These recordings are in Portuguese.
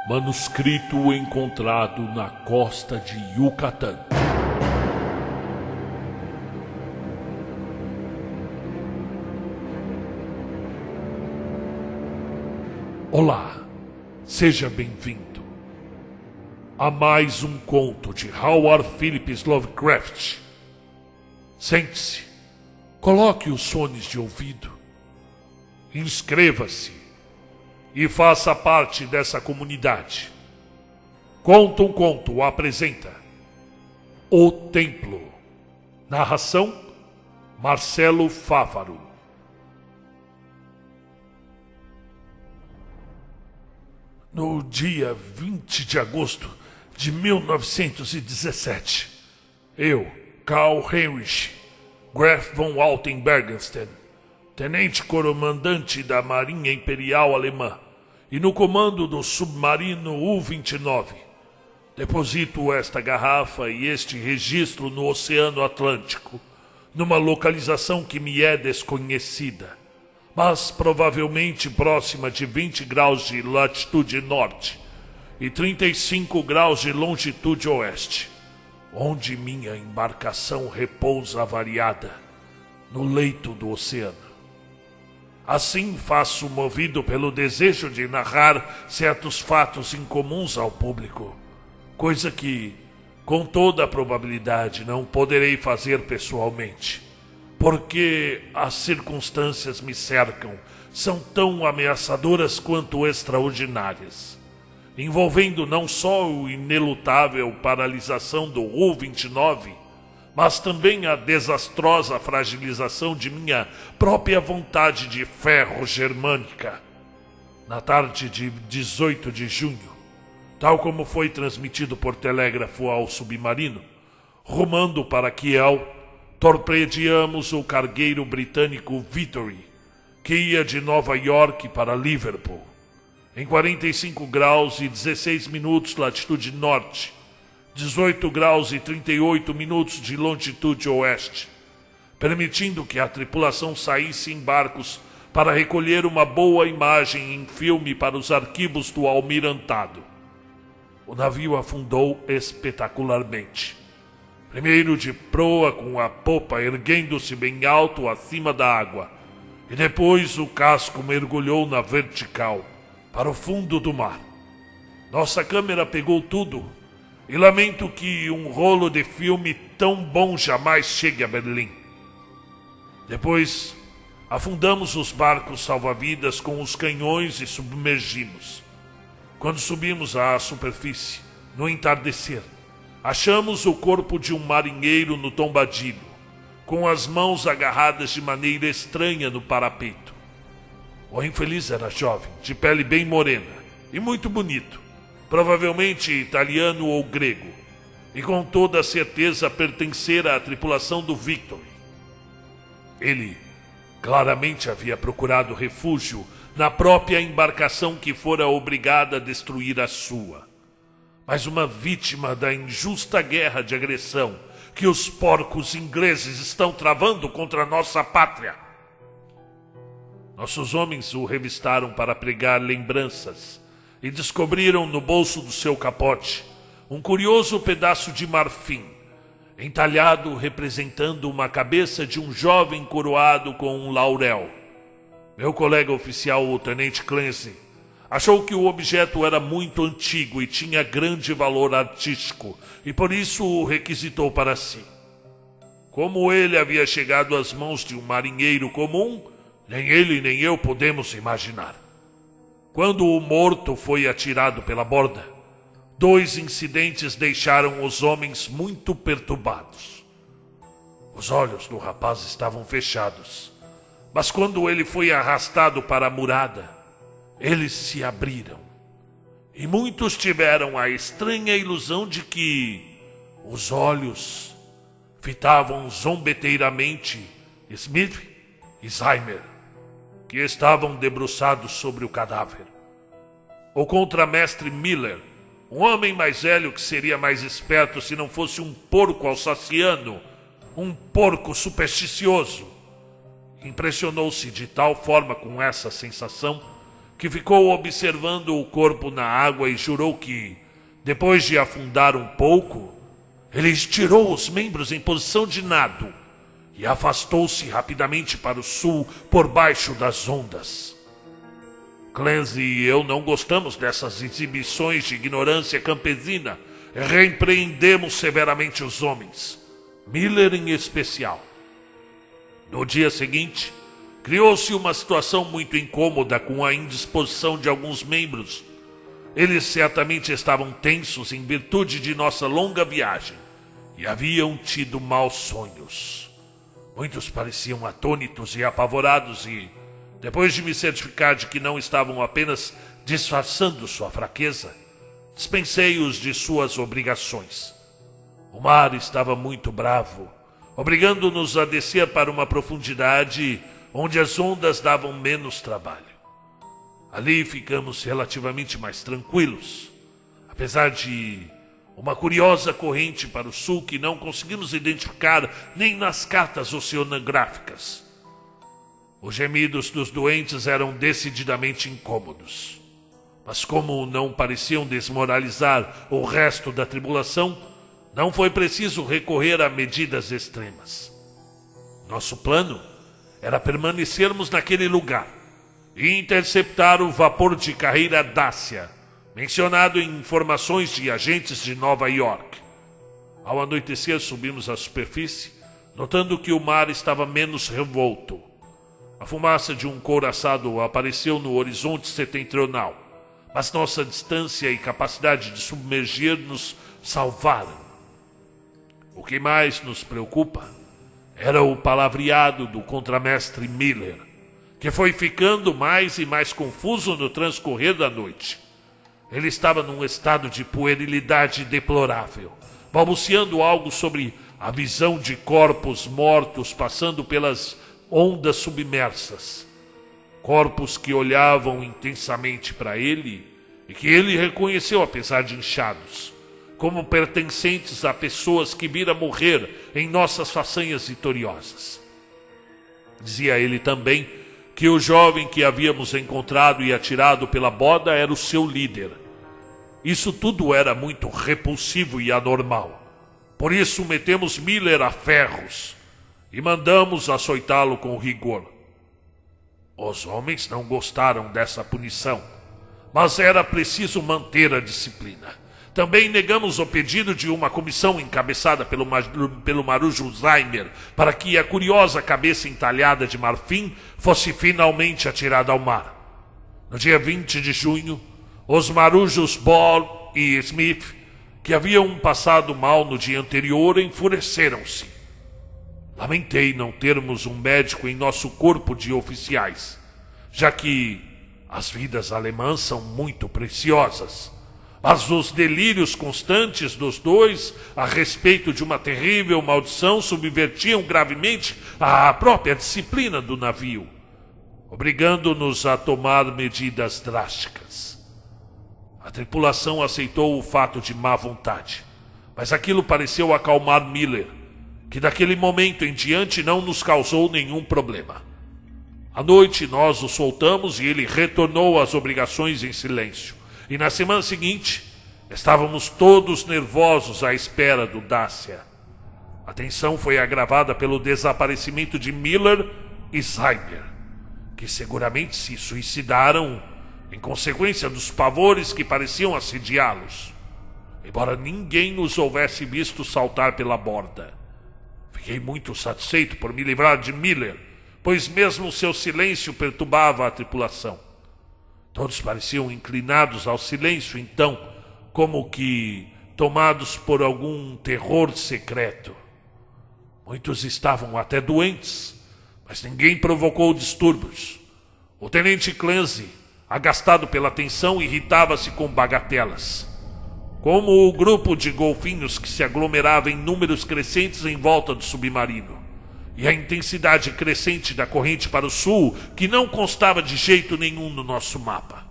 Manuscrito encontrado na costa de Yucatán. Olá, seja bem-vindo a mais um conto de Howard Phillips Lovecraft. Sente-se, coloque os fones de ouvido, inscreva-se e faça parte dessa comunidade. Conta um Conto apresenta O Templo. Narração: Marcelo Fávaro. No dia 20 de agosto de 1917, eu, Karl Heinrich Graf von Altenbergensten, tenente-comandante da Marinha Imperial Alemã e no comando do submarino U-29, deposito esta garrafa e este registro no Oceano Atlântico, numa localização que me é desconhecida, mas provavelmente próxima de 20 graus de latitude norte e 35 graus de longitude oeste, onde minha embarcação repousa avariada no leito do oceano. Assim faço movido pelo desejo de narrar certos fatos incomuns ao público, coisa que, com toda a probabilidade, não poderei fazer pessoalmente, porque as circunstâncias me cercam são tão ameaçadoras quanto extraordinárias, envolvendo não só o inelutável paralisação do U-29, mas também a desastrosa fragilização de minha própria vontade de ferro germânica. Na tarde de 18 de junho, tal como foi transmitido por telégrafo ao submarino, rumando para Kiel, torpedeamos o cargueiro britânico Victory, que ia de Nova York para Liverpool, em 45 graus e 16 minutos latitude norte, 18 graus e 38 minutos de longitude oeste, permitindo que a tripulação saísse em barcos para recolher uma boa imagem em filme para os arquivos do almirantado. O navio afundou espetacularmente. Primeiro de proa, com a popa erguendo-se bem alto acima da água, e depois o casco mergulhou na vertical, para o fundo do mar. Nossa câmera pegou tudo, e lamento que um rolo de filme tão bom jamais chegue a Berlim. Depois, afundamos os barcos salva-vidas com os canhões e submergimos. Quando subimos à superfície, no entardecer, achamos o corpo de um marinheiro no tombadilho, com as mãos agarradas de maneira estranha no parapeito. O infeliz era jovem, de pele bem morena e muito bonito, provavelmente italiano ou grego, e com toda a certeza pertencera à tripulação do Victory. Ele claramente havia procurado refúgio na própria embarcação que fora obrigada a destruir a sua, mas uma vítima da injusta guerra de agressão que os porcos ingleses estão travando contra nossa pátria. Nossos homens o revistaram para pregar lembranças e descobriram no bolso do seu capote um curioso pedaço de marfim, entalhado representando uma cabeça de um jovem coroado com um laurel. Meu colega oficial, o tenente Clancy, achou que o objeto era muito antigo e tinha grande valor artístico, e por isso o requisitou para si. Como ele havia chegado às mãos de um marinheiro comum, nem ele nem eu podemos imaginar. Quando o morto foi atirado pela borda, 2 incidentes deixaram os homens muito perturbados. Os olhos do rapaz estavam fechados, mas quando ele foi arrastado para a murada, eles se abriram. E muitos tiveram a estranha ilusão de que os olhos fitavam zombeteiramente Smith e Seymour, que estavam debruçados sobre o cadáver. O contramestre Miller, um homem mais velho que seria mais esperto se não fosse um porco alsaciano, um porco supersticioso, impressionou-se de tal forma com essa sensação que ficou observando o corpo na água e jurou que, depois de afundar um pouco, ele estirou os membros em posição de nado e afastou-se rapidamente para o sul por baixo das ondas. Clancy e eu não gostamos dessas exibições de ignorância campesina e repreendemos severamente os homens, Miller em especial. No dia seguinte, criou-se uma situação muito incômoda com a indisposição de alguns membros. Eles certamente estavam tensos em virtude de nossa longa viagem e haviam tido maus sonhos. Muitos pareciam atônitos e apavorados e, depois de me certificar de que não estavam apenas disfarçando sua fraqueza, dispensei-os de suas obrigações. O mar estava muito bravo, obrigando-nos a descer para uma profundidade onde as ondas davam menos trabalho. Ali ficamos relativamente mais tranquilos, apesar de uma curiosa corrente para o sul que não conseguimos identificar nem nas cartas oceanográficas. Os gemidos dos doentes eram decididamente incômodos, mas como não pareciam desmoralizar o resto da tribulação, não foi preciso recorrer a medidas extremas. Nosso plano era permanecermos naquele lugar e interceptar o vapor de carreira Dacia, mencionado em informações de agentes de Nova York. Ao anoitecer, subimos à superfície, notando que o mar estava menos revolto. A fumaça de um couraçado apareceu no horizonte setentrional, mas nossa distância e capacidade de submergir nos salvaram. O que mais nos preocupa era o palavreado do contramestre Miller, que foi ficando mais e mais confuso no transcorrer da noite. Ele estava num estado de puerilidade deplorável, balbuciando algo sobre a visão de corpos mortos passando pelas ondas submersas. Corpos que olhavam intensamente para ele e que ele reconheceu apesar de inchados, como pertencentes a pessoas que vira morrer em nossas façanhas vitoriosas. Dizia ele também que o jovem que havíamos encontrado e atirado pela borda era o seu líder. Isso tudo era muito repulsivo e anormal. Por isso metemos Miller a ferros e mandamos açoitá-lo com rigor. Os homens não gostaram dessa punição, mas era preciso manter a disciplina. Também negamos o pedido de uma comissão encabeçada pelo Marujo Zaimer para que a curiosa cabeça entalhada de marfim fosse finalmente atirada ao mar. No dia 20 de junho, os marujos Ball e Smith, que haviam passado mal no dia anterior, enfureceram-se. Lamentei não termos um médico em nosso corpo de oficiais, já que as vidas alemãs são muito preciosas. Mas os delírios constantes dos dois a respeito de uma terrível maldição subvertiam gravemente a própria disciplina do navio, obrigando-nos a tomar medidas drásticas. A tripulação aceitou o fato de má vontade, mas aquilo pareceu acalmar Miller, que daquele momento em diante não nos causou nenhum problema. À noite nós o soltamos e ele retornou às obrigações em silêncio. E na semana seguinte, estávamos todos nervosos à espera do Dacia. A tensão foi agravada pelo desaparecimento de Miller e Zaimer, que seguramente se suicidaram em consequência dos pavores que pareciam assediá-los, embora ninguém os houvesse visto saltar pela borda. Fiquei muito satisfeito por me livrar de Miller, pois mesmo seu silêncio perturbava a tripulação. Todos pareciam inclinados ao silêncio, então, como que tomados por algum terror secreto. Muitos estavam até doentes, mas ninguém provocou distúrbios. O tenente Clancy, agastado pela tensão, irritava-se com bagatelas, como o grupo de golfinhos que se aglomerava em números crescentes em volta do submarino, e a intensidade crescente da corrente para o sul, que não constava de jeito nenhum no nosso mapa.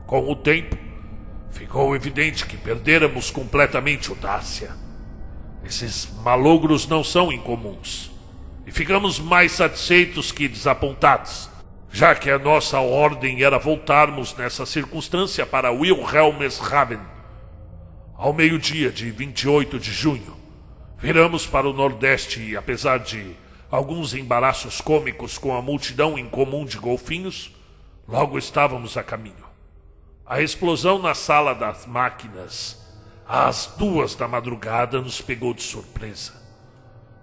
Com o tempo, ficou evidente que perdêramos completamente o Dacia. Esses malogros não são incomuns, e ficamos mais satisfeitos que desapontados. já que a nossa ordem era voltarmos nessa circunstância para Wilhelmshaven. Ao meio-dia de 28 de junho, viramos para o nordeste e, apesar de alguns embaraços cômicos com a multidão incomum de golfinhos, logo estávamos a caminho. A explosão na sala das máquinas, às 2 da madrugada, nos pegou de surpresa.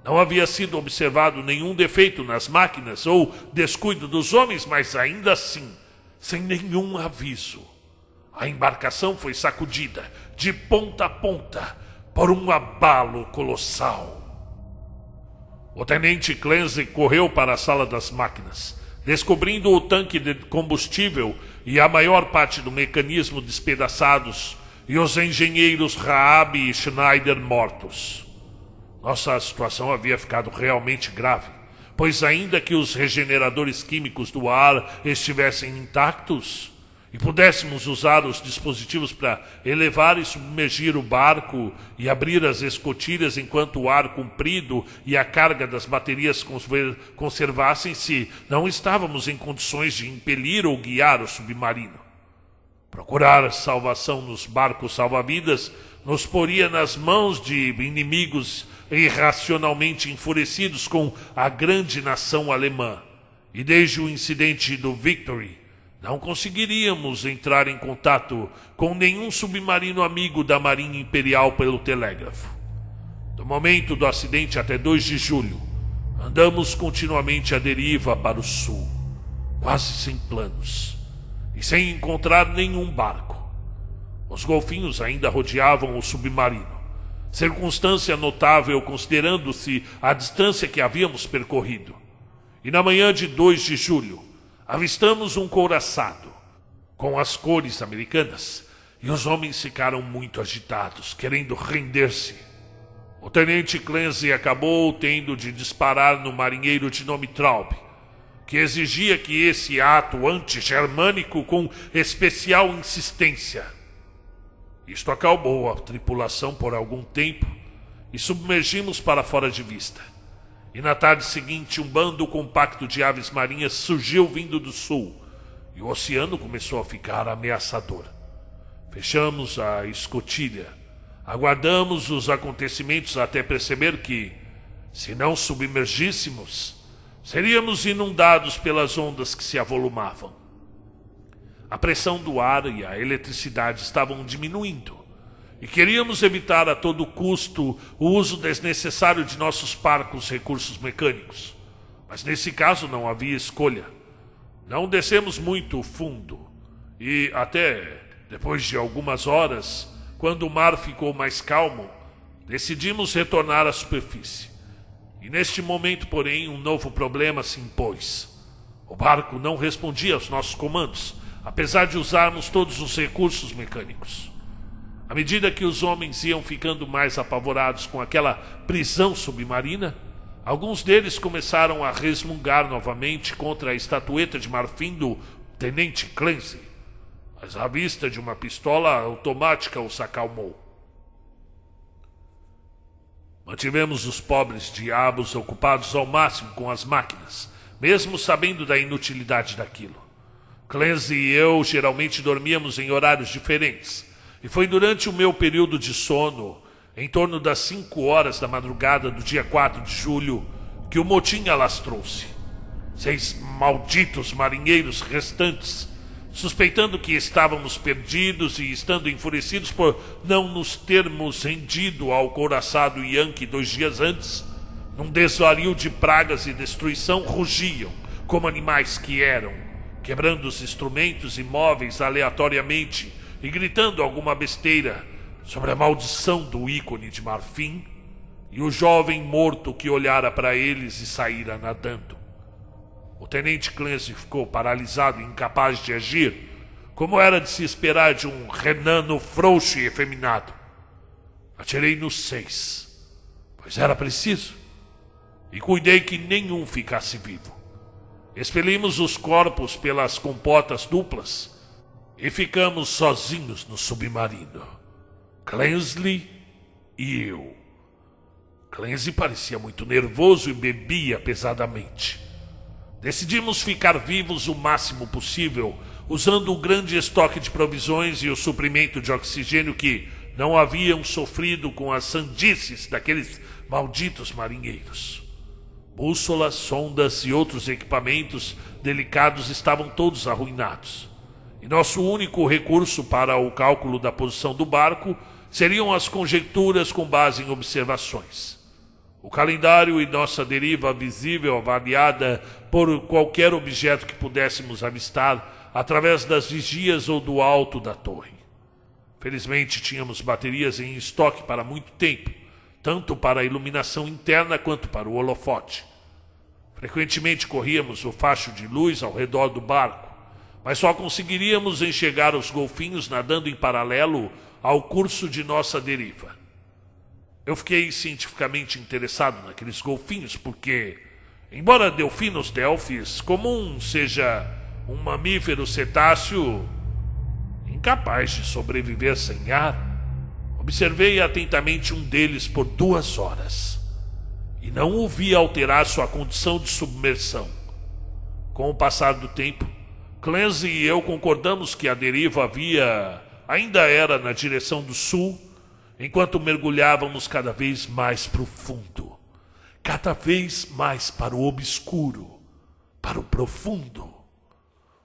Não havia sido observado nenhum defeito nas máquinas ou descuido dos homens, mas ainda assim, sem nenhum aviso, a embarcação foi sacudida de ponta a ponta por um abalo colossal. O tenente Clancy correu para a sala das máquinas, descobrindo o tanque de combustível e a maior parte do mecanismo despedaçados e os engenheiros Raab e Schneider mortos. Nossa situação havia ficado realmente grave, pois ainda que os regeneradores químicos do ar estivessem intactos e pudéssemos usar os dispositivos para elevar e submergir o barco e abrir as escotilhas enquanto o ar comprido e a carga das baterias conservassem-se, não estávamos em condições de impelir ou guiar o submarino. Procurar salvação nos barcos salva-vidas nos poria nas mãos de inimigos irracionalmente enfurecidos com a grande nação alemã. E desde o incidente do Victory, não conseguiríamos entrar em contato com nenhum submarino amigo da Marinha Imperial pelo telégrafo. Do momento do acidente até 2 de julho, andamos continuamente à deriva para o sul, quase sem planos, e sem encontrar nenhum barco. Os golfinhos ainda rodeavam o submarino, circunstância notável considerando-se a distância que havíamos percorrido. E na manhã de 2 de julho, avistamos um couraçado, com as cores americanas, e os homens ficaram muito agitados, querendo render-se. O tenente Clancy acabou tendo de disparar no marinheiro de nome Traub, que exigia que esse ato anti-germânico com especial insistência. Isto acalmou a tripulação por algum tempo e submergimos para fora de vista. E na tarde seguinte, um bando compacto de aves marinhas surgiu vindo do sul, e o oceano começou a ficar ameaçador. Fechamos a escotilha, aguardamos os acontecimentos até perceber que, se não submergíssemos, seríamos inundados pelas ondas que se avolumavam. A pressão do ar e a eletricidade estavam diminuindo, e queríamos evitar a todo custo o uso desnecessário de nossos parcos recursos mecânicos. Mas nesse caso não havia escolha. Não descemos muito fundo, e até depois de algumas horas, quando o mar ficou mais calmo, decidimos retornar à superfície. E neste momento, porém, um novo problema se impôs. O barco não respondia aos nossos comandos, apesar de usarmos todos os recursos mecânicos. À medida que os homens iam ficando mais apavorados com aquela prisão submarina, alguns deles começaram a resmungar novamente contra a estatueta de marfim do tenente Clancy, mas a vista de uma pistola automática os acalmou. Mantivemos os pobres diabos ocupados ao máximo com as máquinas, mesmo sabendo da inutilidade daquilo. Clancy e eu geralmente dormíamos em horários diferentes, e foi durante o meu período de sono, em torno das 5 horas da madrugada do dia 4 de julho, que o motim alastrou-se. 6 malditos marinheiros restantes, suspeitando que estávamos perdidos e estando enfurecidos por não nos termos rendido ao couraçado Yankee 2 dias antes, num desvario de pragas e destruição, rugiam, como animais que eram, quebrando os instrumentos e móveis aleatoriamente e gritando alguma besteira sobre a maldição do ícone de marfim e o jovem morto que olhara para eles e saíra nadando. O tenente Clancy ficou paralisado e incapaz de agir, como era de se esperar de um renano frouxo e efeminado. Atirei nos 6, pois era preciso, e cuidei que nenhum ficasse vivo. Expelimos os corpos pelas comportas duplas e ficamos sozinhos no submarino, Clancy e eu. Clancy parecia muito nervoso e bebia pesadamente. Decidimos ficar vivos o máximo possível, usando o grande estoque de provisões e o suprimento de oxigênio que não haviam sofrido com as sandices daqueles malditos marinheiros. Bússolas, sondas e outros equipamentos delicados estavam todos arruinados. E nosso único recurso para o cálculo da posição do barco seriam as conjecturas com base em observações. O calendário e nossa deriva visível avaliada por qualquer objeto que pudéssemos avistar através das vigias ou do alto da torre. Felizmente tínhamos baterias em estoque para muito tempo, tanto para a iluminação interna quanto para o holofote. Frequentemente corríamos o facho de luz ao redor do barco, mas só conseguiríamos enxergar os golfinhos nadando em paralelo ao curso de nossa deriva. Eu fiquei cientificamente interessado naqueles golfinhos porque, embora Delphinus delphis comum seja um mamífero cetáceo incapaz de sobreviver sem ar, observei atentamente um deles por 2 horas e não o vi alterar sua condição de submersão. Com o passar do tempo, Clancy e eu concordamos que a deriva ainda era na direção do sul, enquanto mergulhávamos cada vez mais profundo, cada vez mais para o obscuro, para o profundo.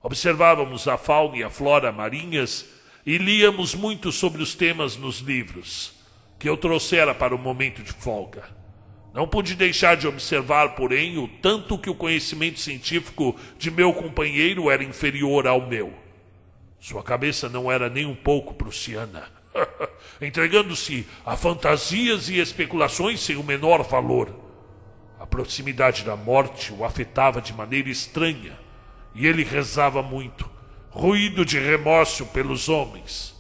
Observávamos a fauna e a flora marinhas e líamos muito sobre os temas nos livros, que eu trouxera para o momento de folga. Não pude deixar de observar, porém, o tanto que o conhecimento científico de meu companheiro era inferior ao meu. Sua cabeça não era nem um pouco prussiana, entregando-se a fantasias e especulações sem o menor valor. A proximidade da morte o afetava de maneira estranha, e ele rezava muito, ruído de remorso pelos homens,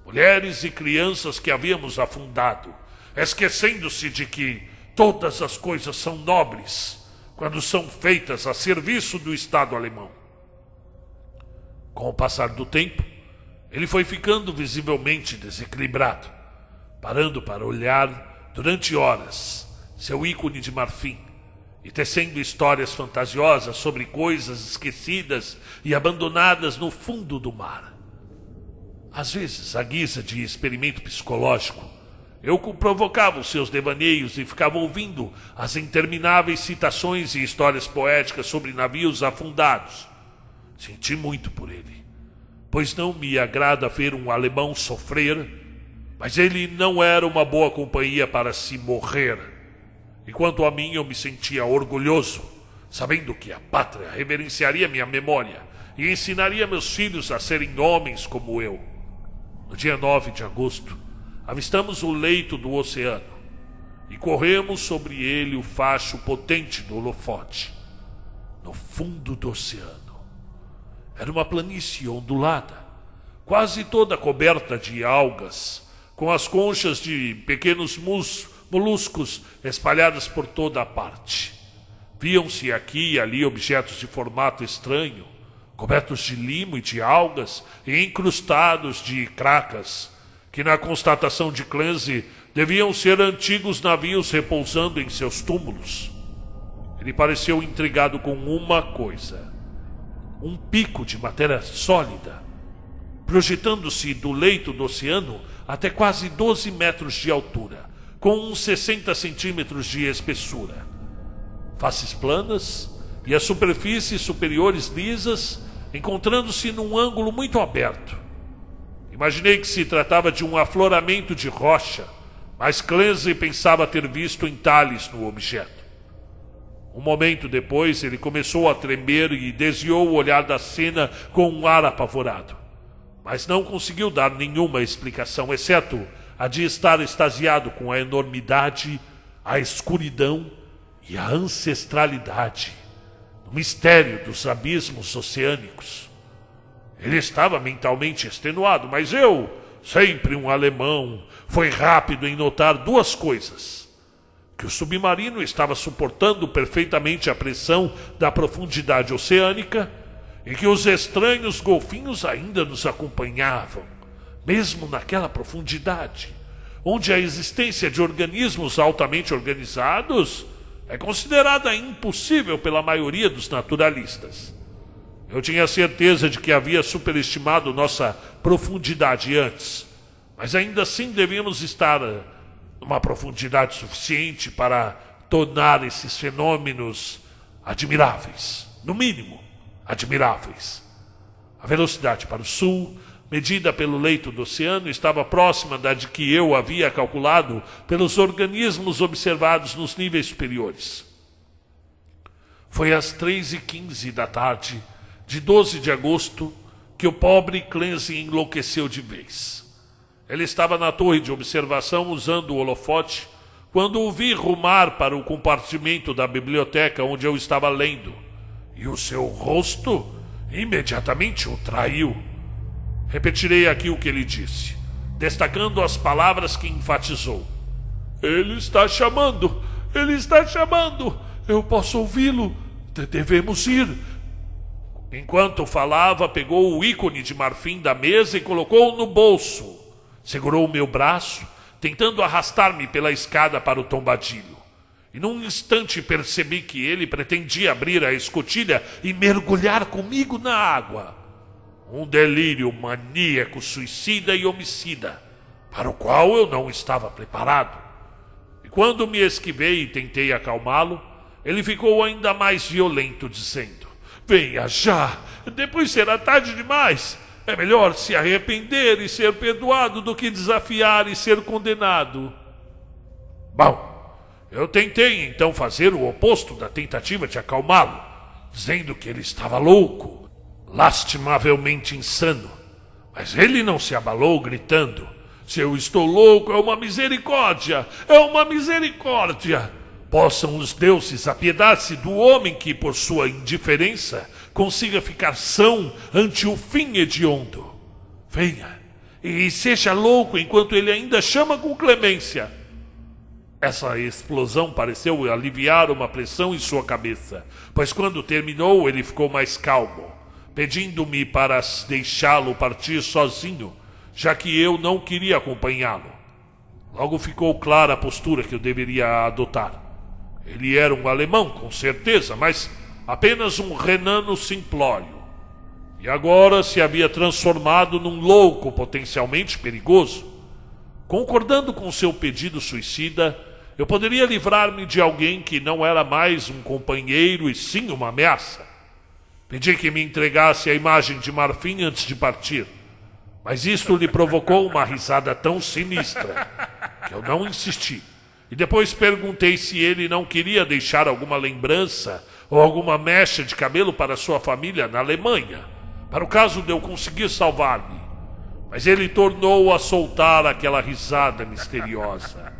mulheres e crianças que havíamos afundado, esquecendo-se de que todas as coisas são nobres quando são feitas a serviço do Estado alemão. Com o passar do tempo, ele foi ficando visivelmente desequilibrado, parando para olhar durante horas seu ícone de marfim e tecendo histórias fantasiosas sobre coisas esquecidas e abandonadas no fundo do mar. Às vezes, à guisa de experimento psicológico, eu provocava os seus devaneios e ficava ouvindo as intermináveis citações e histórias poéticas sobre navios afundados. Senti muito por ele, pois não me agrada ver um alemão sofrer, mas ele não era uma boa companhia para se morrer. E quanto a mim, eu me sentia orgulhoso, sabendo que a pátria reverenciaria minha memória e ensinaria meus filhos a serem homens como eu. No dia 9 de agosto, avistamos o leito do oceano e corremos sobre ele o facho potente do holofote. No fundo do oceano, era uma planície ondulada, quase toda coberta de algas, com as conchas de pequenos moluscos espalhadas por toda a parte. Viam-se aqui e ali objetos de formato estranho, cobertos de limo e de algas e incrustados de cracas, que na constatação de Clancy deviam ser antigos navios repousando em seus túmulos. Ele pareceu intrigado com uma coisa: um pico de matéria sólida, projetando-se do leito do oceano até quase 12 metros de altura, com uns 60 centímetros de espessura. Faces planas e as superfícies superiores lisas, encontrando-se num ângulo muito aberto. Imaginei que se tratava de um afloramento de rocha, mas Clancy pensava ter visto entalhes no objeto. Um momento depois, ele começou a tremer e desviou o olhar da cena com um ar apavorado, mas não conseguiu dar nenhuma explicação, exceto a de estar extasiado com a enormidade, a escuridão e a ancestralidade, o mistério dos abismos oceânicos. Ele estava mentalmente extenuado, mas eu, sempre um alemão, fui rápido em notar 2 coisas: que o submarino estava suportando perfeitamente a pressão da profundidade oceânica e que os estranhos golfinhos ainda nos acompanhavam, mesmo naquela profundidade, onde a existência de organismos altamente organizados é considerada impossível pela maioria dos naturalistas. Eu tinha certeza de que havia superestimado nossa profundidade antes, mas ainda assim devíamos estar numa profundidade suficiente para tornar esses fenômenos admiráveis, no mínimo, admiráveis. A velocidade para o sul, medida pelo leito do oceano, estava próxima da de que eu havia calculado pelos organismos observados nos níveis superiores. Foi às 3h15 da tarde de 12 de agosto que o pobre Clancy enlouqueceu de vez. Ele estava na torre de observação usando o holofote quando o vi rumar para o compartimento da biblioteca onde eu estava lendo, e o seu rosto imediatamente o traiu. Repetirei aqui o que ele disse, destacando as palavras que enfatizou. Ele está chamando! Ele está chamando! Eu posso ouvi-lo! Devemos ir! Enquanto falava, pegou o ícone de marfim da mesa e colocou-o no bolso. Segurou o meu braço, tentando arrastar-me pela escada para o tombadilho. E num instante percebi que ele pretendia abrir a escotilha e mergulhar comigo na água. Um delírio maníaco, suicida e homicida, para o qual eu não estava preparado. E quando me esquivei e tentei acalmá-lo, ele ficou ainda mais violento, dizendo: venha já, depois será tarde demais. É melhor se arrepender e ser perdoado do que desafiar e ser condenado. Bom, eu tentei então fazer o oposto da tentativa de acalmá-lo, dizendo que ele estava louco, lastimavelmente insano. Mas ele não se abalou, gritando: se eu estou louco, é uma misericórdia! É uma misericórdia! Possam os deuses apiedar-se do homem que, por sua indiferença, consiga ficar são ante o fim hediondo. Venha, e seja louco enquanto ele ainda chama com clemência. Essa explosão pareceu aliviar uma pressão em sua cabeça, pois quando terminou ele ficou mais calmo, pedindo-me para deixá-lo partir sozinho, já que eu não queria acompanhá-lo. Logo ficou clara a postura que eu deveria adotar. Ele era um alemão, com certeza, mas apenas um renano simplório. E agora se havia transformado num louco potencialmente perigoso. Concordando com seu pedido suicida, eu poderia livrar-me de alguém que não era mais um companheiro e sim uma ameaça. Pedi que me entregasse a imagem de marfim antes de partir, mas isto lhe provocou uma risada tão sinistra que eu não insisti. E depois perguntei se ele não queria deixar alguma lembrança ou alguma mecha de cabelo para sua família na Alemanha, para o caso de eu conseguir salvar-me. Mas ele tornou a soltar aquela risada misteriosa.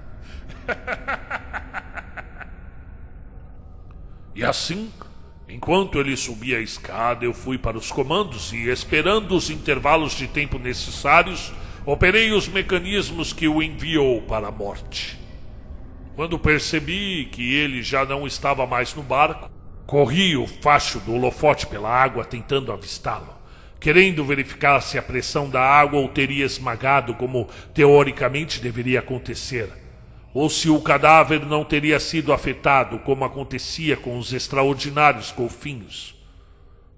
E assim, enquanto ele subia a escada, eu fui para os comandos e, esperando os intervalos de tempo necessários, operei os mecanismos que o enviou para a morte. Quando percebi que ele já não estava mais no barco, corri o facho do holofote pela água tentando avistá-lo, querendo verificar se a pressão da água o teria esmagado como teoricamente deveria acontecer, ou se o cadáver não teria sido afetado como acontecia com os extraordinários golfinhos.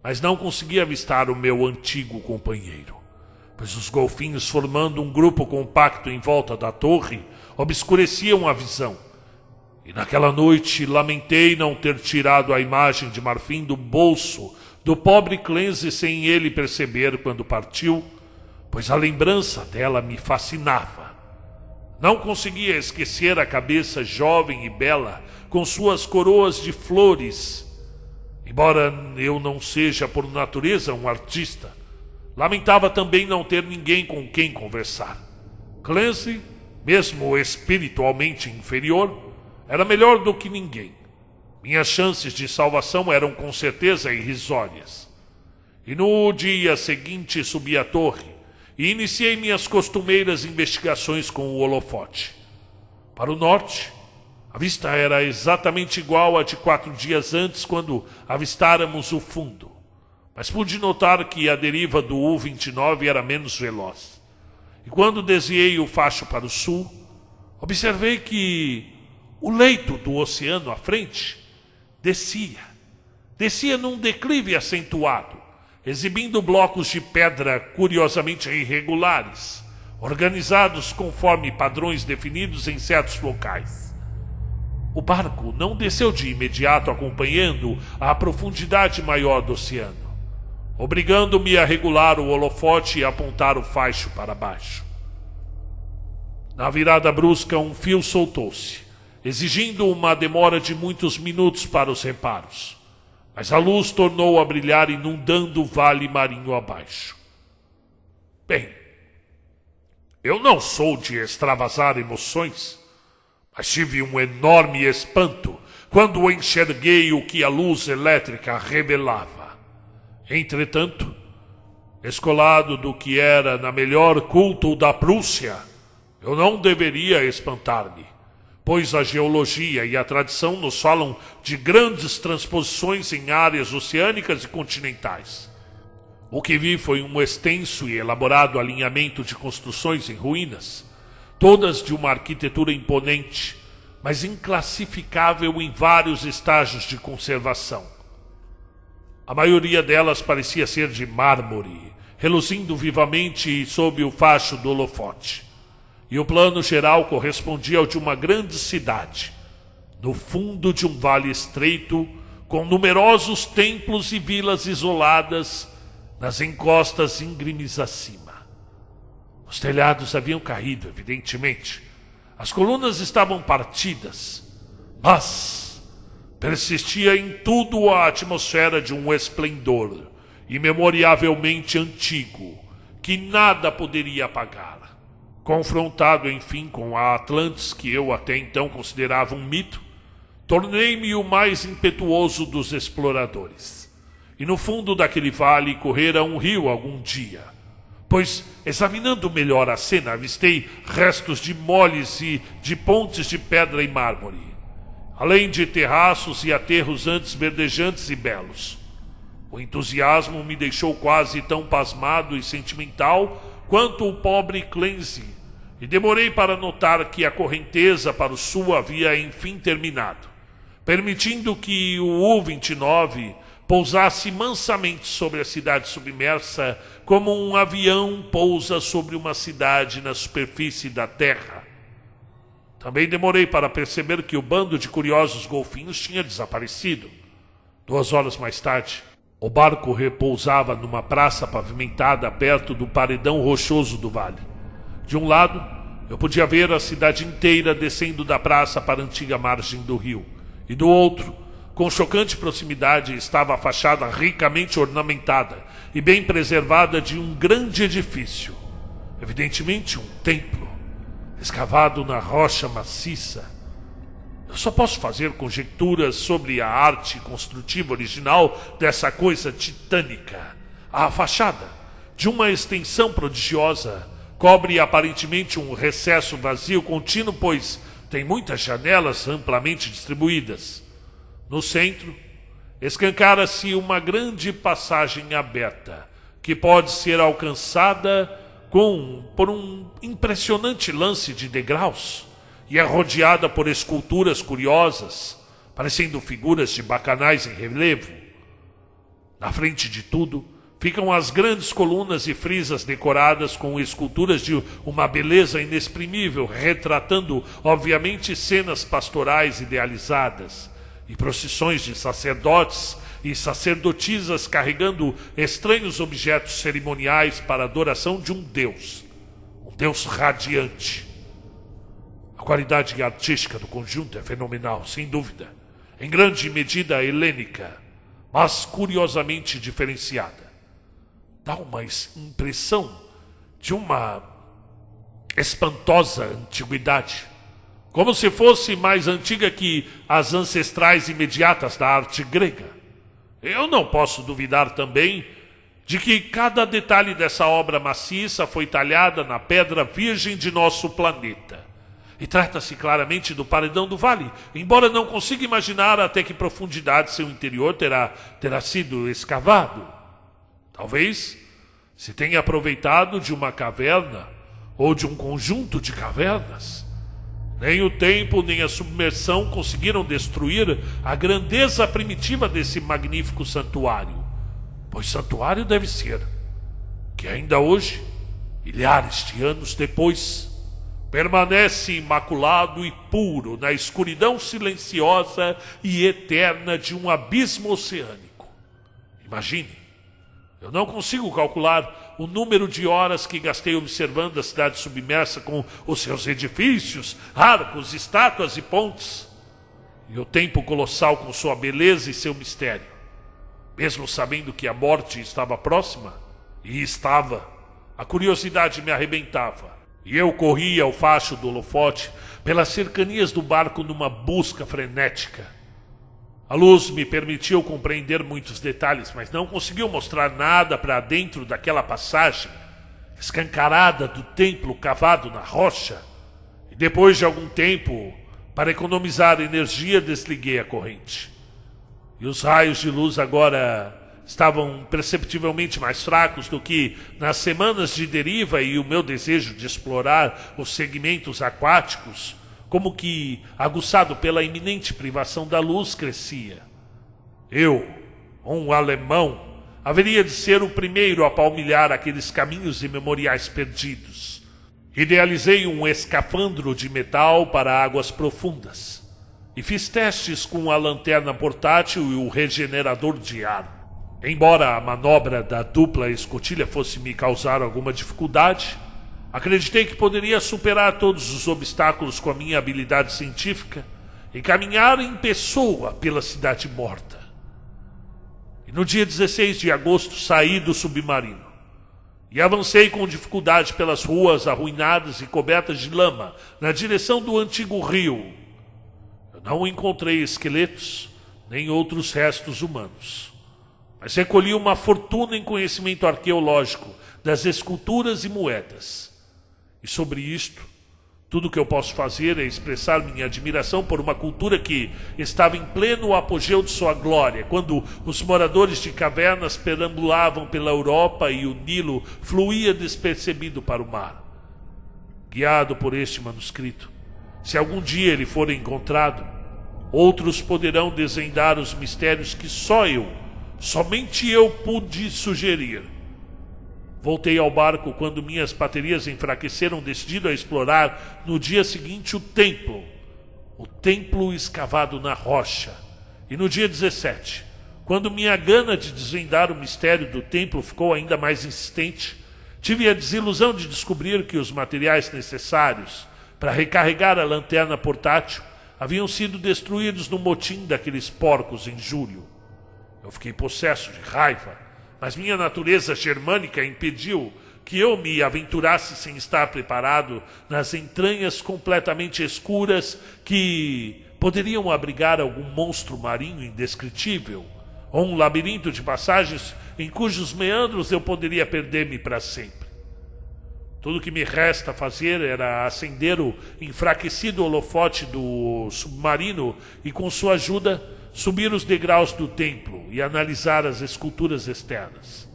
Mas não consegui avistar o meu antigo companheiro, pois os golfinhos, formando um grupo compacto em volta da torre, obscureciam a visão. E naquela noite lamentei não ter tirado a imagem de marfim do bolso do pobre Clancy sem ele perceber quando partiu, pois a lembrança dela me fascinava. Não conseguia esquecer a cabeça jovem e bela com suas coroas de flores. Embora eu não seja por natureza um artista, lamentava também não ter ninguém com quem conversar. Clancy, mesmo espiritualmente inferior, era melhor do que ninguém. Minhas chances de salvação eram com certeza irrisórias. E no dia seguinte subi à torre e iniciei minhas costumeiras investigações com o holofote. Para o norte, a vista era exatamente igual à de 4 dias antes, quando avistáramos o fundo. Mas pude notar que a deriva do U-29 era menos veloz. E quando desviei o facho para o sul, observei que o leito do oceano à frente descia num declive acentuado, exibindo blocos de pedra curiosamente irregulares, organizados conforme padrões definidos em certos locais. O barco não desceu de imediato acompanhando a profundidade maior do oceano, obrigando-me a regular o holofote e apontar o faixo para baixo. Na virada brusca, um fio soltou-se, exigindo uma demora de muitos minutos para os reparos, mas a luz tornou a brilhar, inundando o vale marinho abaixo. Bem, eu não sou de extravasar emoções, mas tive um enorme espanto quando enxerguei o que a luz elétrica revelava. Entretanto, escolado do que era na melhor culto da Prússia, eu não deveria espantar-me, pois a geologia e a tradição nos falam de grandes transposições em áreas oceânicas e continentais. O que vi foi um extenso e elaborado alinhamento de construções em ruínas, todas de uma arquitetura imponente, mas inclassificável em vários estágios de conservação. A maioria delas parecia ser de mármore, reluzindo vivamente sob o facho do holofote. E o plano geral correspondia ao de uma grande cidade, no fundo de um vale estreito, com numerosos templos e vilas isoladas nas encostas íngremes acima. Os telhados haviam caído, evidentemente. As colunas estavam partidas, mas persistia em tudo a atmosfera de um esplendor imemoriavelmente antigo, que nada poderia apagar. Confrontado, enfim, com a Atlantis, que eu até então considerava um mito, tornei-me o mais impetuoso dos exploradores. E no fundo daquele vale correra um rio algum dia, pois, examinando melhor a cena, avistei restos de moles e de pontes de pedra e mármore, além de terraços e aterros antes verdejantes e belos. O entusiasmo me deixou quase tão pasmado e sentimental quanto o pobre Clancy, e demorei para notar que a correnteza para o sul havia enfim terminado, permitindo que o U-29 pousasse mansamente sobre a cidade submersa, como um avião pousa sobre uma cidade na superfície da terra. Também demorei para perceber que o bando de curiosos golfinhos tinha desaparecido. 2 horas mais tarde, o barco repousava numa praça pavimentada perto do paredão rochoso do vale. De um lado, eu podia ver a cidade inteira descendo da praça para a antiga margem do rio. E do outro, com chocante proximidade, estava a fachada ricamente ornamentada e bem preservada de um grande edifício. Evidentemente um templo, escavado na rocha maciça. Eu só posso fazer conjecturas sobre a arte construtiva original dessa coisa titânica. A fachada, de uma extensão prodigiosa, cobre aparentemente um recesso vazio contínuo, pois tem muitas janelas amplamente distribuídas. No centro, escancara-se uma grande passagem aberta, que pode ser alcançada por um impressionante lance de degraus, e é rodeada por esculturas curiosas, parecendo figuras de bacanais em relevo. Na frente de tudo, ficam as grandes colunas e frisas decoradas com esculturas de uma beleza inexprimível, retratando, obviamente, cenas pastorais idealizadas, e procissões de sacerdotes e sacerdotisas carregando estranhos objetos cerimoniais para a adoração de um Deus radiante. A qualidade artística do conjunto é fenomenal, sem dúvida, em grande medida helênica, mas curiosamente diferenciada. Dá uma impressão de uma espantosa antiguidade, como se fosse mais antiga que as ancestrais imediatas da arte grega. Eu não posso duvidar também de que cada detalhe dessa obra maciça foi talhada na pedra virgem de nosso planeta. E trata-se claramente do paredão do vale, embora não consiga imaginar até que profundidade seu interior terá sido escavado. Talvez se tenha aproveitado de uma caverna ou de um conjunto de cavernas. Nem o tempo nem a submersão conseguiram destruir a grandeza primitiva desse magnífico santuário. Pois santuário deve ser, que ainda hoje, milhares de anos depois, permanece imaculado e puro na escuridão silenciosa e eterna de um abismo oceânico. Imagine, eu não consigo calcular o número de horas que gastei observando a cidade submersa com os seus edifícios, arcos, estátuas e pontes, e o templo colossal com sua beleza e seu mistério. Mesmo sabendo que a morte estava próxima, e estava, a curiosidade me arrebentava. E eu corria ao facho do holofote pelas cercanias do barco numa busca frenética. A luz me permitiu compreender muitos detalhes, mas não conseguiu mostrar nada para dentro daquela passagem escancarada do templo cavado na rocha. E depois de algum tempo, para economizar energia, desliguei a corrente. E os raios de luz agora estavam perceptivelmente mais fracos do que nas semanas de deriva, e o meu desejo de explorar os segmentos aquáticos, como que aguçado pela iminente privação da luz, crescia. Eu, um alemão, haveria de ser o primeiro a palmilhar aqueles caminhos imemoriais perdidos. Idealizei um escafandro de metal para águas profundas e fiz testes com a lanterna portátil e o regenerador de ar. Embora a manobra da dupla escotilha fosse me causar alguma dificuldade, acreditei que poderia superar todos os obstáculos com a minha habilidade científica e caminhar em pessoa pela cidade morta. E no dia 16 de agosto saí do submarino e avancei com dificuldade pelas ruas arruinadas e cobertas de lama na direção do antigo rio. Eu não encontrei esqueletos nem outros restos humanos, mas recolhi uma fortuna em conhecimento arqueológico das esculturas e moedas. E sobre isto, tudo o que eu posso fazer é expressar minha admiração por uma cultura que estava em pleno apogeu de sua glória, quando os moradores de cavernas perambulavam pela Europa e o Nilo fluía despercebido para o mar. Guiado por este manuscrito, se algum dia ele for encontrado, outros poderão desvendar os mistérios que somente eu pude sugerir. Voltei ao barco quando minhas baterias enfraqueceram, decidido a explorar no dia seguinte o templo escavado na rocha. E no dia 17, quando minha gana de desvendar o mistério do templo ficou ainda mais insistente, tive a desilusão de descobrir que os materiais necessários para recarregar a lanterna portátil haviam sido destruídos no motim daqueles porcos em julho. Eu fiquei possesso de raiva, mas minha natureza germânica impediu que eu me aventurasse sem estar preparado nas entranhas completamente escuras que poderiam abrigar algum monstro marinho indescritível, ou um labirinto de passagens em cujos meandros eu poderia perder-me para sempre. Tudo o que me resta fazer era acender o enfraquecido holofote do submarino e, com sua ajuda, subir os degraus do templo e analisar as esculturas externas.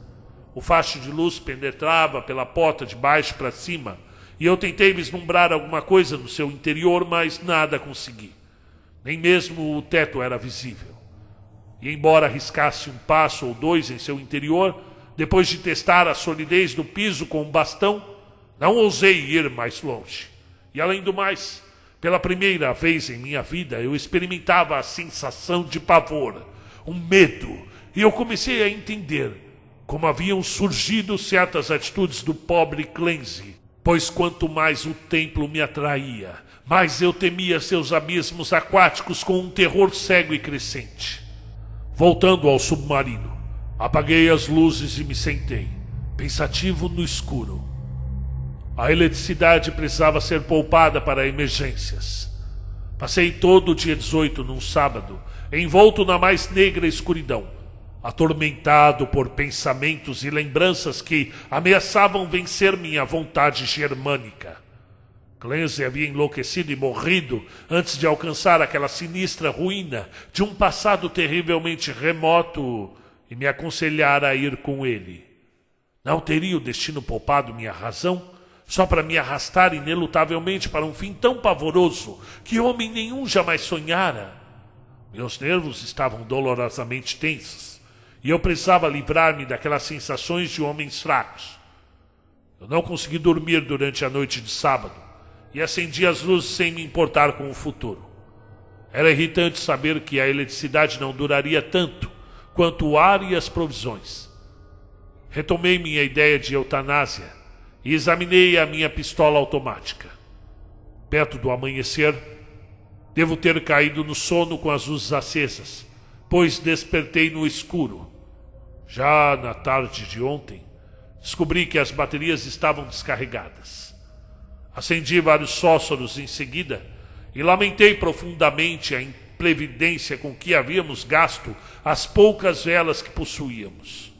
O facho de luz penetrava pela porta de baixo para cima e eu tentei vislumbrar alguma coisa no seu interior, mas nada consegui. Nem mesmo o teto era visível. E embora arriscasse um passo ou dois em seu interior, depois de testar a solidez do piso com um bastão, não ousei ir mais longe. E além do mais, pela primeira vez em minha vida, eu experimentava a sensação de pavor, um medo, e eu comecei a entender como haviam surgido certas atitudes do pobre Clancy, pois quanto mais o templo me atraía, mais eu temia seus abismos aquáticos com um terror cego e crescente. Voltando ao submarino, apaguei as luzes e me sentei, pensativo no escuro. A eletricidade precisava ser poupada para emergências. Passei todo o dia 18 num sábado, envolto na mais negra escuridão, atormentado por pensamentos e lembranças que ameaçavam vencer minha vontade germânica. Clancy havia enlouquecido e morrido antes de alcançar aquela sinistra ruína de um passado terrivelmente remoto e me aconselhara a ir com ele. Não teria o destino poupado minha razão? só para me arrastar inelutavelmente para um fim tão pavoroso que homem nenhum jamais sonhara. Meus nervos estavam dolorosamente tensos, e eu precisava livrar-me daquelas sensações de homens fracos. Eu não consegui dormir durante a noite de sábado, e acendi as luzes sem me importar com o futuro. Era irritante saber que a eletricidade não duraria tanto quanto o ar e as provisões. Retomei minha ideia de eutanásia e examinei a minha pistola automática. Perto do amanhecer, devo ter caído no sono com as luzes acesas, pois despertei no escuro. Já na tarde de ontem, descobri que as baterias estavam descarregadas. Acendi vários fósforos em seguida e lamentei profundamente a imprevidência com que havíamos gasto as poucas velas que possuíamos.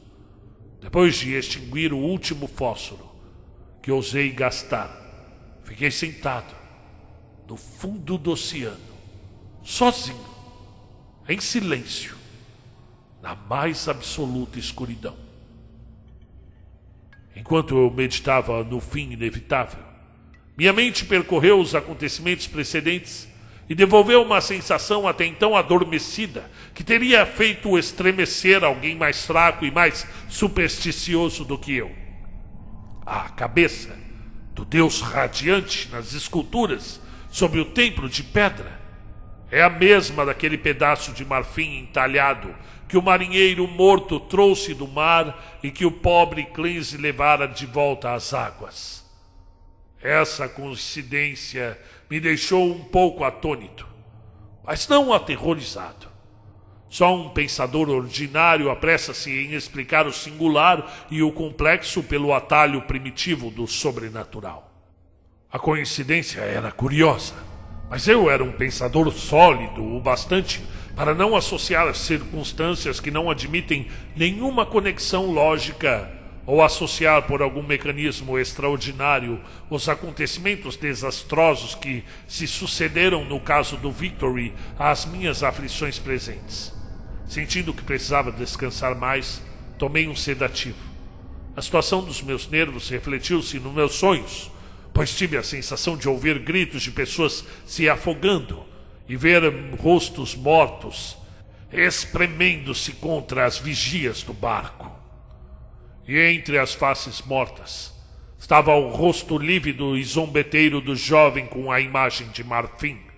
Depois de extinguir o último fósforo que ousei gastar, fiquei sentado no fundo do oceano, sozinho, em silêncio, na mais absoluta escuridão. Enquanto eu meditava no fim inevitável, minha mente percorreu os acontecimentos precedentes e devolveu uma sensação até então adormecida que teria feito estremecer alguém mais fraco e mais supersticioso do que eu. A cabeça do Deus radiante nas esculturas sobre o templo de pedra é a mesma daquele pedaço de marfim entalhado que o marinheiro morto trouxe do mar e que o pobre Clancy levara de volta às águas. Essa coincidência me deixou um pouco atônito, mas não aterrorizado. Só um pensador ordinário apressa-se em explicar o singular e o complexo pelo atalho primitivo do sobrenatural. A coincidência era curiosa, mas eu era um pensador sólido o bastante para não associar as circunstâncias que não admitem nenhuma conexão lógica ou associar por algum mecanismo extraordinário os acontecimentos desastrosos que se sucederam no caso do Victory às minhas aflições presentes. Sentindo que precisava descansar mais, tomei um sedativo. A situação dos meus nervos refletiu-se nos meus sonhos, pois tive a sensação de ouvir gritos de pessoas se afogando e ver rostos mortos espremendo-se contra as vigias do barco. E entre as faces mortas estava o rosto lívido e zombeteiro do jovem com a imagem de marfim.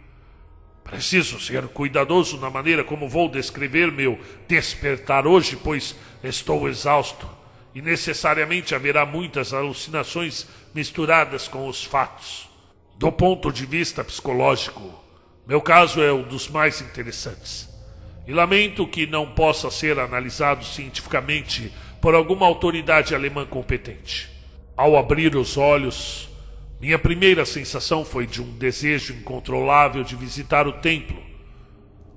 Preciso ser cuidadoso na maneira como vou descrever meu despertar hoje, pois estou exausto e necessariamente haverá muitas alucinações misturadas com os fatos. Do ponto de vista psicológico, meu caso é um dos mais interessantes. E lamento que não possa ser analisado cientificamente por alguma autoridade alemã competente. Ao abrir os olhos, minha primeira sensação foi de um desejo incontrolável de visitar o templo.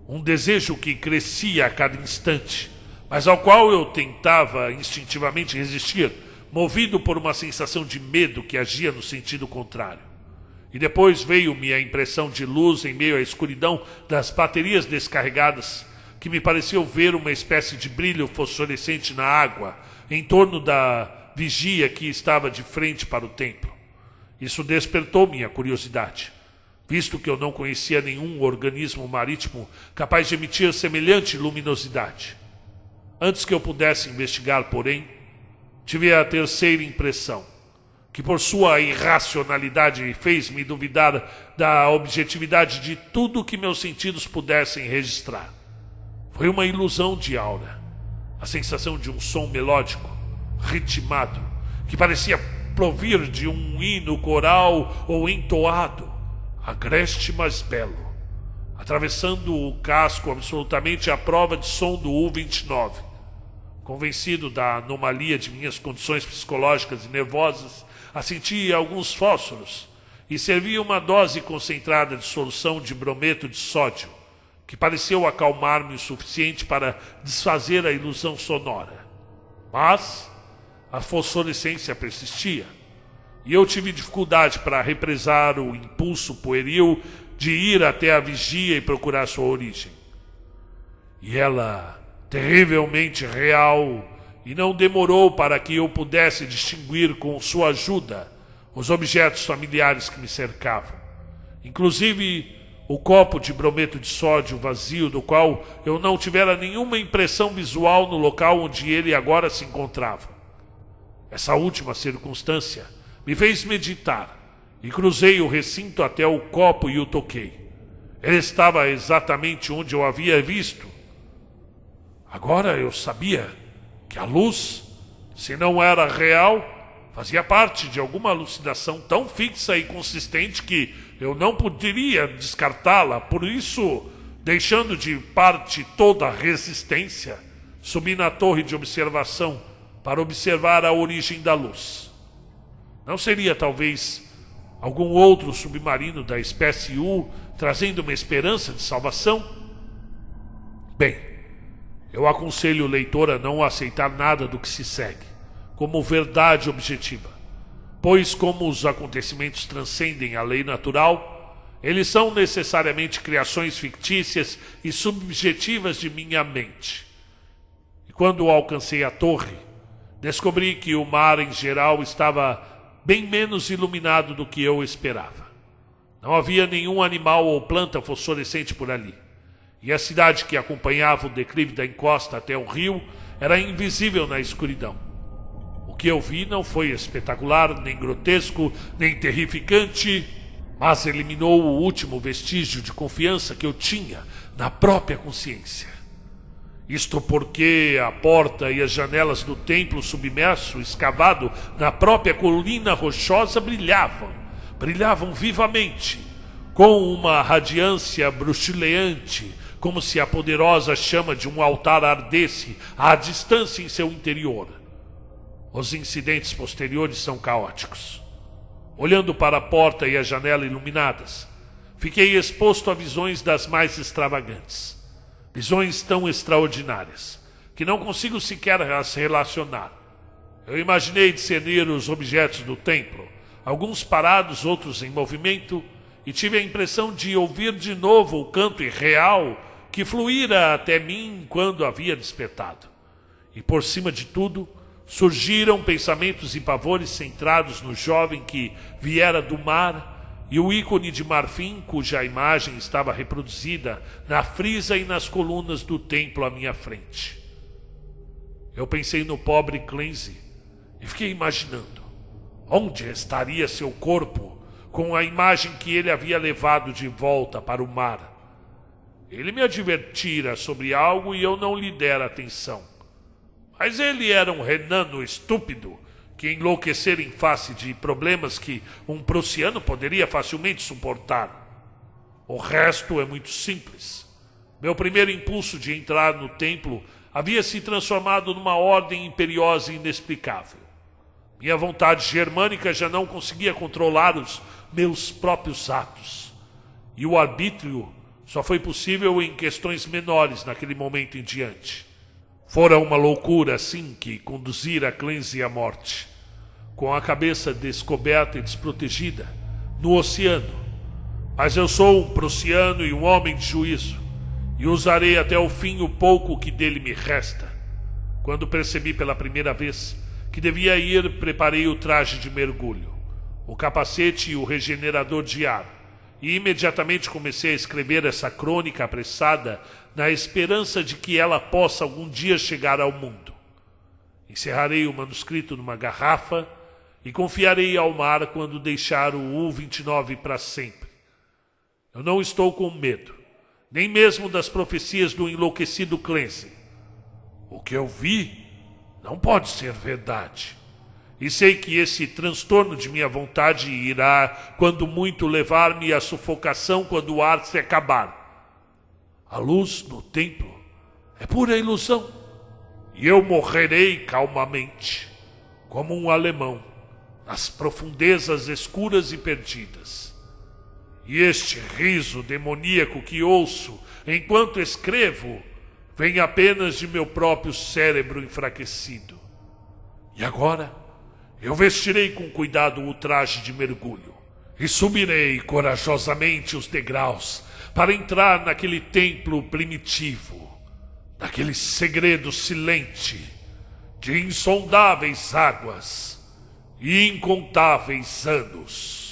Um desejo que crescia a cada instante, mas ao qual eu tentava instintivamente resistir, movido por uma sensação de medo que agia no sentido contrário. E depois veio-me a impressão de luz em meio à escuridão das baterias descarregadas, que me pareceu ver uma espécie de brilho fosforescente na água, em torno da vigia que estava de frente para o templo. Isso despertou minha curiosidade, visto que eu não conhecia nenhum organismo marítimo capaz de emitir semelhante luminosidade. Antes que eu pudesse investigar, porém, tive a terceira impressão, que por sua irracionalidade fez-me duvidar da objetividade de tudo que meus sentidos pudessem registrar. Foi uma ilusão de aura, a sensação de um som melódico, ritmado, que parecia provir de um hino coral ou entoado, agreste mas belo, atravessando o casco absolutamente à prova de som do U-29. Convencido da anomalia de minhas condições psicológicas e nervosas, acendi alguns fósforos e servi uma dose concentrada de solução de brometo de sódio, que pareceu acalmar-me o suficiente para desfazer a ilusão sonora. Mas a fosforescência persistia, e eu tive dificuldade para represar o impulso pueril de ir até a vigia e procurar sua origem. E ela, terrivelmente real, e não demorou para que eu pudesse distinguir com sua ajuda os objetos familiares que me cercavam, inclusive o copo de brometo de sódio vazio, do qual eu não tivera nenhuma impressão visual no local onde ele agora se encontrava. Essa última circunstância me fez meditar e cruzei o recinto até o copo e o toquei. Ele estava exatamente onde eu havia visto. Agora eu sabia que a luz, se não era real, fazia parte de alguma alucinação tão fixa e consistente que eu não poderia descartá-la. Por isso, deixando de parte toda a resistência, subi na torre de observação para observar a origem da luz. Não seria talvez algum outro submarino da espécie U trazendo uma esperança de salvação? Bem, eu aconselho o leitor a não aceitar nada do que se segue como verdade objetiva, pois como os acontecimentos transcendem a lei natural, eles são necessariamente criações fictícias e subjetivas de minha mente. E quando alcancei a torre, descobri que o mar em geral estava bem menos iluminado do que eu esperava. Não havia nenhum animal ou planta fosforescente por ali, e a cidade que acompanhava o declive da encosta até o rio era invisível na escuridão. O que eu vi não foi espetacular, nem grotesco, nem terrificante, mas eliminou o último vestígio de confiança que eu tinha na própria consciência. Isto porque a porta e as janelas do templo submerso, escavado na própria colina rochosa, brilhavam vivamente, com uma radiância bruxuleante, como se a poderosa chama de um altar ardesse à distância em seu interior. Os incidentes posteriores são caóticos. Olhando para a porta e a janela iluminadas, fiquei exposto a visões das mais extravagantes. Visões tão extraordinárias que não consigo sequer as relacionar. Eu imaginei discernir os objetos do templo, alguns parados, outros em movimento, e tive a impressão de ouvir de novo o canto irreal que fluíra até mim quando havia despertado. E por cima de tudo, surgiram pensamentos e pavores centrados no jovem que viera do mar e o ícone de marfim cuja imagem estava reproduzida na frisa e nas colunas do templo à minha frente. Eu pensei no pobre Clancy e fiquei imaginando onde estaria seu corpo com a imagem que ele havia levado de volta para o mar. Ele me advertira sobre algo e eu não lhe dera atenção. Mas ele era um renano estúpido que enlouquecera em face de problemas que um prussiano poderia facilmente suportar. O resto é muito simples. Meu primeiro impulso de entrar no templo havia se transformado numa ordem imperiosa e inexplicável. Minha vontade germânica já não conseguia controlar os meus próprios atos. E o arbítrio só foi possível em questões menores naquele momento em diante. Fora uma loucura assim que conduzira Clancy à morte, com a cabeça descoberta e desprotegida, no oceano. Mas eu sou um prussiano e um homem de juízo, e usarei até o fim o pouco que dele me resta. Quando percebi pela primeira vez que devia ir, preparei o traje de mergulho, o capacete e o regenerador de ar, e imediatamente comecei a escrever essa crônica apressada na esperança de que ela possa algum dia chegar ao mundo. Encerrarei o manuscrito numa garrafa e confiarei ao mar quando deixar o U-29 para sempre. Eu não estou com medo, nem mesmo das profecias do enlouquecido Clancy. O que eu vi não pode ser verdade. E sei que esse transtorno de minha vontade irá, quando muito, levar-me à sufocação quando o ar se acabar. A luz no templo é pura ilusão, e eu morrerei calmamente, como um alemão, nas profundezas escuras e perdidas. E este riso demoníaco que ouço enquanto escrevo vem apenas de meu próprio cérebro enfraquecido. E agora eu vestirei com cuidado o traje de mergulho e subirei corajosamente os degraus para entrar naquele templo primitivo, naquele segredo silente de insondáveis águas e incontáveis anos.